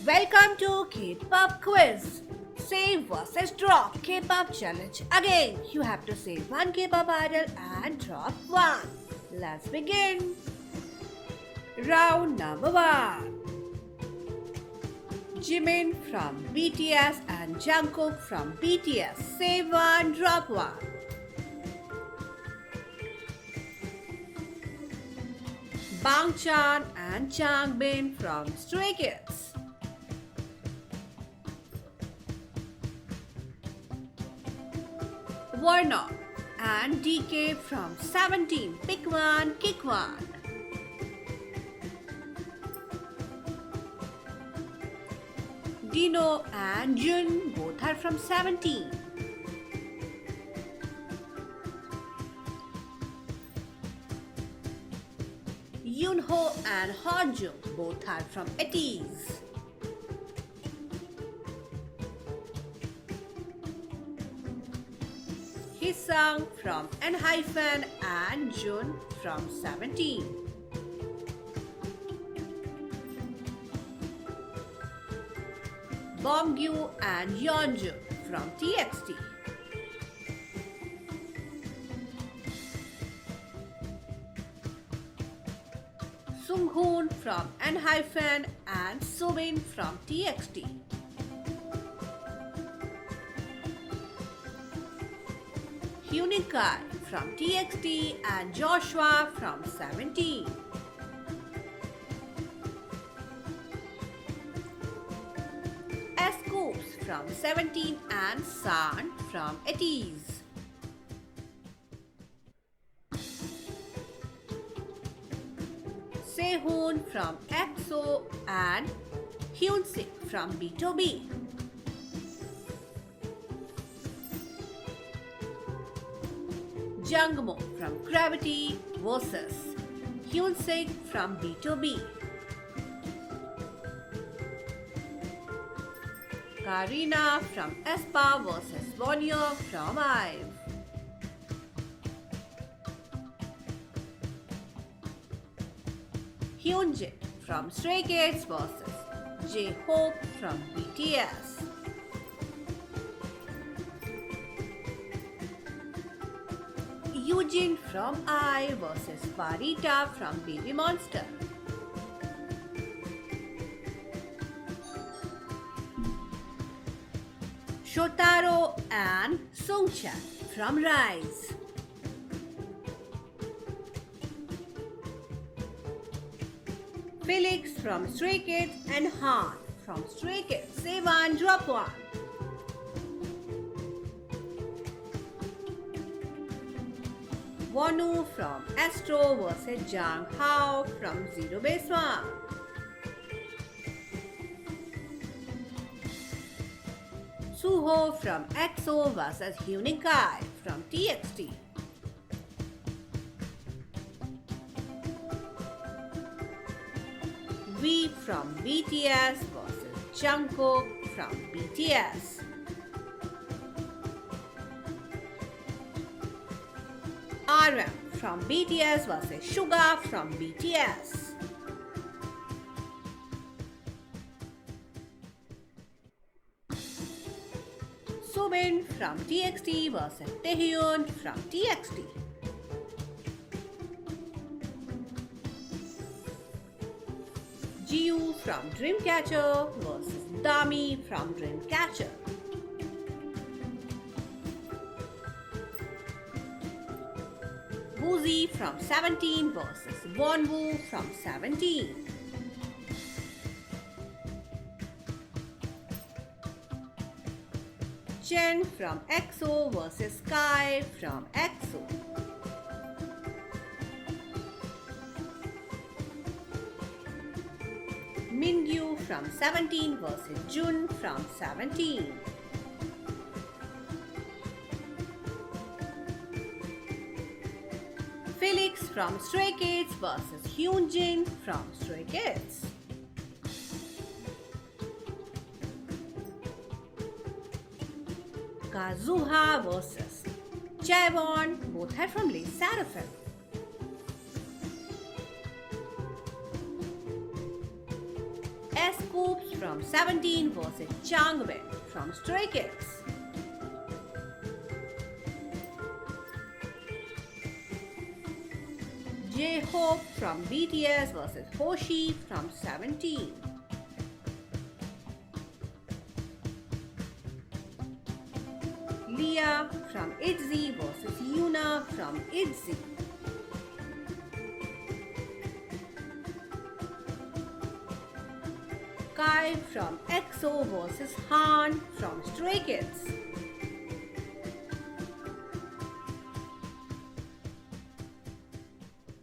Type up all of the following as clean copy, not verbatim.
Welcome to K-pop quiz. Save versus drop K-pop challenge. Again, you have to say one K-pop idol and drop one. Let's begin. Round number one. Jimin from BTS and Jungkook from BTS. Save one, drop one. Bangchan and Changbin from Stray Kids. Warnock and DK from 17. Pick one, kick one. Dino and Jun both are from 17. Yoonho and Hojung both are from ATEEZ. Hisang from ENHYPEN and Jun from 17. Bongyu and Yeonju from TXT. Sunghoon from ENHYPEN and Soobin from TXT. Hyunin from TXT and Joshua from 17. S-Scoops from 17 and San from ATEEZ. Sehun from EXO and Hyunsik from BTOB. Jungmo from Gravity vs Hyunsik from BTOB. Karina from aespa vs Wonyo from IVE. Hyunjin from Stray Kids vs J-Hope from BTS. Eugene from I vs Parita from Baby Monster. Shotaro and Sungchan from Rise. Felix from Stray Kids and Han from Stray Kids. Say one, drop one. Wonu from Astro vs Jang Hao from Zero Base One. Suho from EXO vs Hyunin from TXT. V from BTS vs Jungkook from BTS. RM from BTS vs Suga from BTS. Soobin from TXT vs Taehyun from TXT. Jiu from Dreamcatcher vs Dami from Dreamcatcher. Woozi from 17 vs Wonwoo from 17. Chen from EXO vs Sky from EXO. Mingyu from 17 vs Jun from 17. Felix from Stray Kids vs Hyunjin from Stray Kids. Kazuha vs Chaewon, both are from LE SSERAFIM. Hoops from 17 versus Changbin from Stray Kids. J-Hope from BTS versus Hoshi from 17. Leah from ITZY versus Yuna from ITZY. Kai from EXO versus Han from Stray Kids.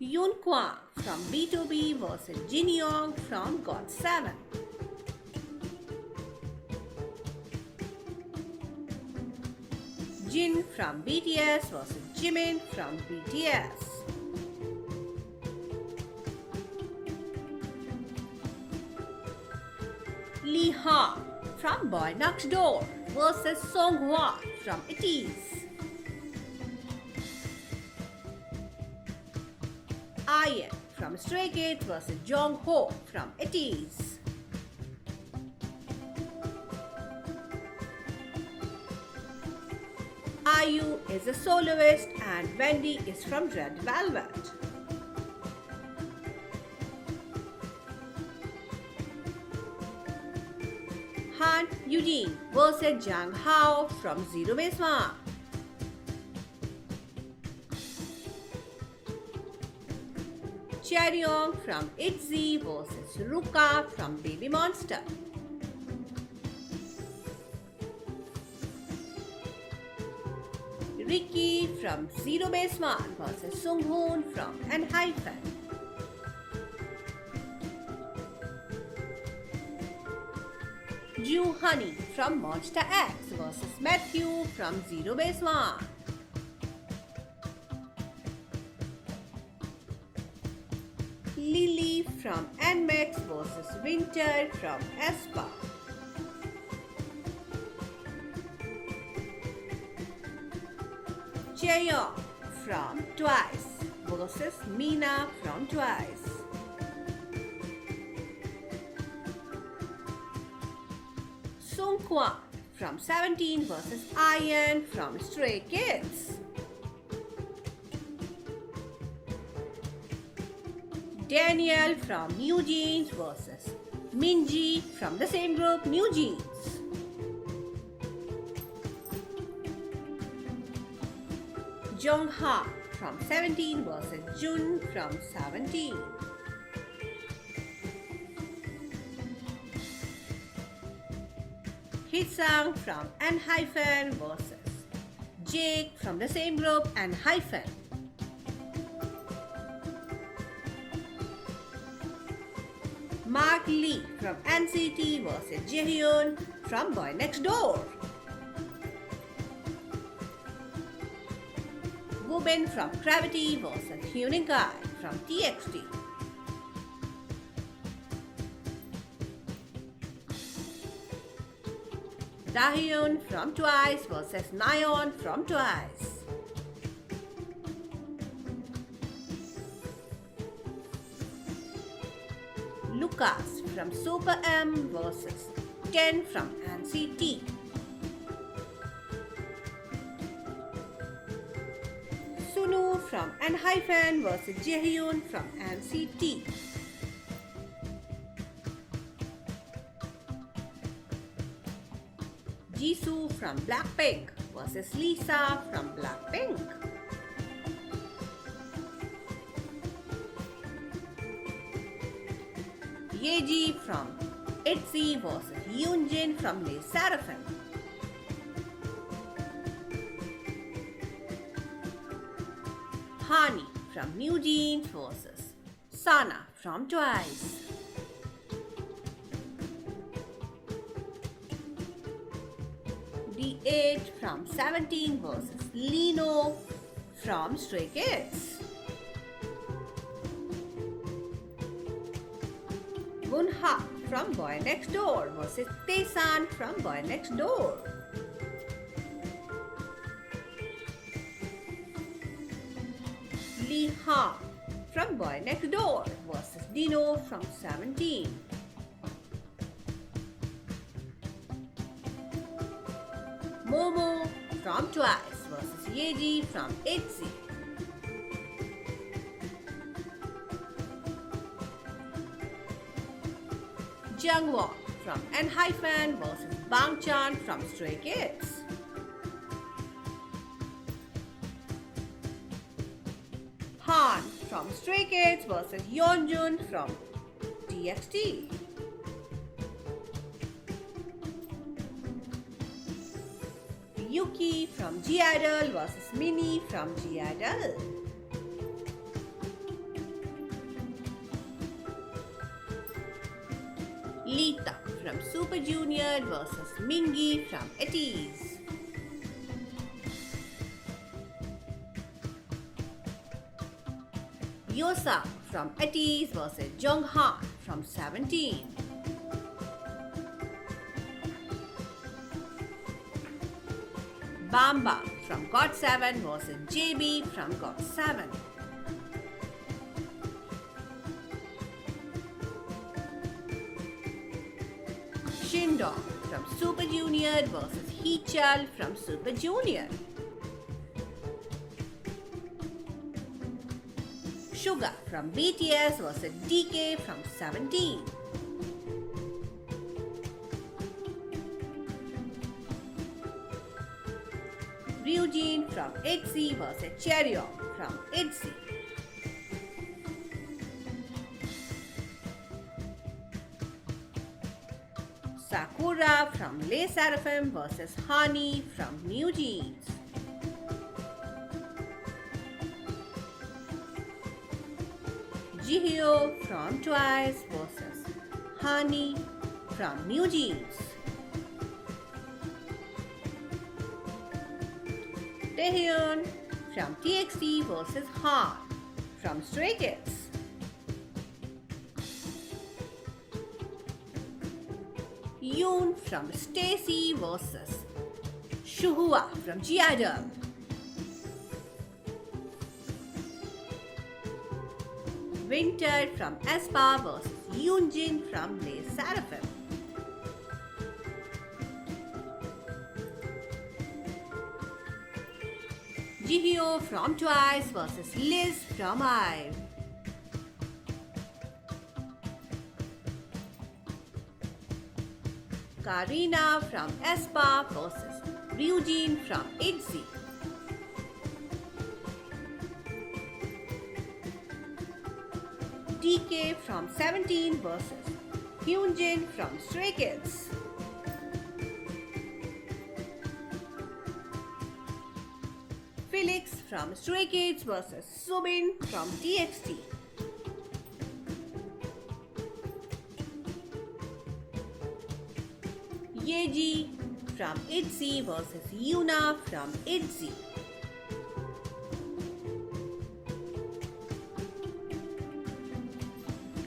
Yoon Kwang from B2B versus Jin Young from GOT7. Jin from BTS versus Jimin from BTS. Lee Ha from Boy Next Door versus Songhwa from ITZY. Ian from Stray Kids versus Jongho from ITZY. IU is a soloist and Wendy is from Red Velvet. Han Eugene versus Jang Hao from Zero Base One. Chaeryeong from ITZY versus Ruka from Baby Monster. Ricky from Zero Base One versus Sunghoon from ENHYPEN. Ju Honey from Monster X versus Matthew from Zero Base One. Lily from NMAX versus Winter from aespa. Chaeyoung from Twice versus Mina from Twice. Sungkwan from 17 versus Ian from Stray Kids. Daniel from New Jeans versus Minji from the same group New Jeans. Jongha from 17 versus Jun from 17. Hitsang from ENHYPEN versus Jake from the same group ENHYPEN. Mark Lee from NCT versus Jaehyun from Boy Next Door. Woo-bin from Gravity versus Hyunin Kai from TXT. Dahyun from Twice versus Nayeon from Twice. Lucas from Super M versus Ken from NCT. Sunu from ENHYPEN versus Jaehyun from NCT. Jisoo from Blackpink versus Lisa from Blackpink. Yeji from ITZY versus Yoonjin from Les Seraphim. Hani from New Jeans versus Sana from Twice. D8 from 17 versus Lino from Stray Kids. Bunha from Boy Next Door versus Taesan from Boy Next Door. Lee Ha from Boy Next Door versus Dino from 17. Momo from Twice versus Yeji from ITZY. Jungwon from ENHYPEN versus Bangchan from Stray Kids. Han from Stray Kids versus Yeonjun from TXT. Yuki from (G)I-DLE versus Minnie from (G)I-DLE. Lita from Super Junior versus Mingi from ATEEZ. Yosa from ATEEZ versus Jonghan from 17. Bamba from GOT7 versus JB from GOT7. Shindong from Super Junior versus Heechul from Super Junior. Suga from BTS versus DK from 17. Ryujin from ITZY versus Chaeryeong from ITZY. Sakura from LE SSERAFIM versus Hani from NewJeans. Jihyo from Twice versus Hani from NewJeans. Taehyun from TXT versus Han from Stray Kids. Yoon from STAYC versus Shuhua from (G)I-DLE. Winter from aespa versus Yoonjin from LE SSERAFIM. Jihyo from Twice versus Liz from IVE. Karina from aespa versus Ryujin from ITZY. DK from 17 versus Hyunjin from Stray Kids. Felix from Stray Kids versus Subin from TXT. Yeji from ITZY versus Yuna from ITZY.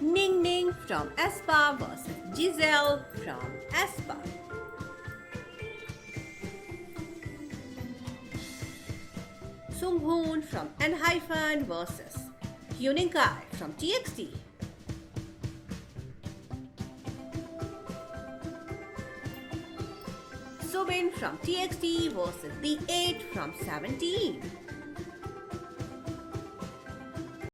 Ning from aespa versus Giselle from aespa. Sunghoon from ENHYPEN versus Hyuninkai from TXT. Subin from TXT versus The 8 from 17.